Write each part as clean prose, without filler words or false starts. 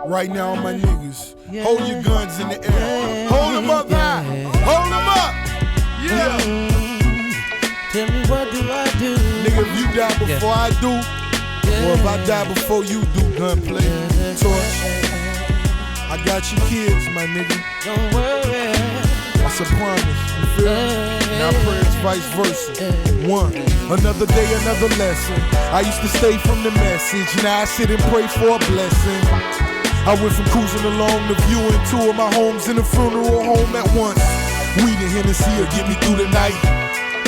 Right now, my niggas, hold your guns in the air. Hold them up high. Hold them up. Yeah. Tell me what do I do? Nigga, if you die before I do, or if I die before you do, gunplay, torch. I got you kids, my nigga. Don't worry. That's a promise. You feel me? Now prayers vice versa. One, another day, another lesson. I used to stay from the message. Now I sit and pray for a blessing. I went from cruising along to viewing two of my homes in a funeral home at once. Weed and Hennessy will get me through the night.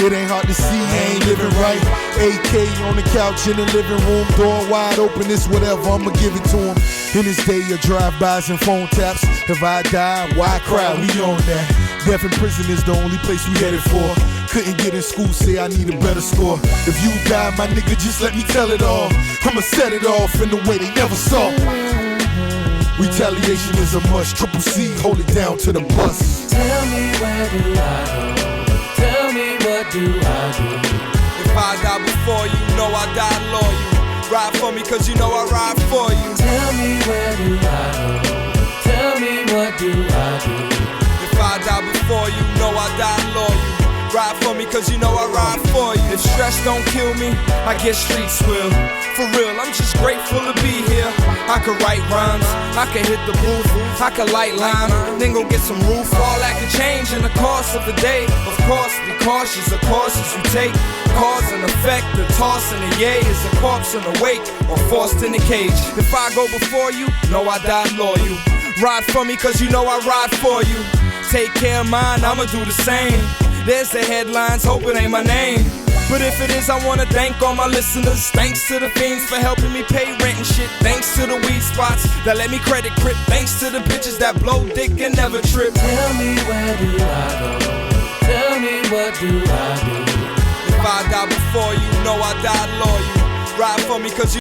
It ain't hard to see, I ain't living right. AK on the couch in the living room, door wide open, it's whatever, I'ma give it to him. In this day of drive-bys and phone taps, if I die, why cry? We on that. Death in prison is the only place we headed for. Couldn't get in school, say I need a better score. If you die, my nigga, just let me tell it all. I'ma set it off in the way they never saw. Retaliation is a must, Triple C, hold it down to the bus. Tell me where do I go? Tell me what do I do? If I die before you, know I die loyal. Ride for me cause you know I ride for you. Tell me where do I go? Tell me what do I do? If I die before you, know I die loyal. Ride for me cause you know I ride for you. If stress don't kill me, I get streets will. For real, I'm just grateful to be here. I could write rhymes, I could hit the booth, I could light lime, then go get some roof. All that could change in the course of the day. Of course, be cautious of courses you take. Cause and effect, the toss and the yay is a corpse in the wake or forced in the cage. If I go before you, know I die loyal. Ride for me cause you know I ride for you. Take care of mine, I'ma do the same. There's the headlines, hope it ain't my name. But if it is, I wanna thank all my listeners. Thanks to the fiends for helping me pay rent and shit. Thanks to the weed spots that let me credit grip. Thanks to the bitches that blow dick and never trip. Tell me where do I go? Tell me what do I do? If I die before you, know I die loyal. Ride for me cause you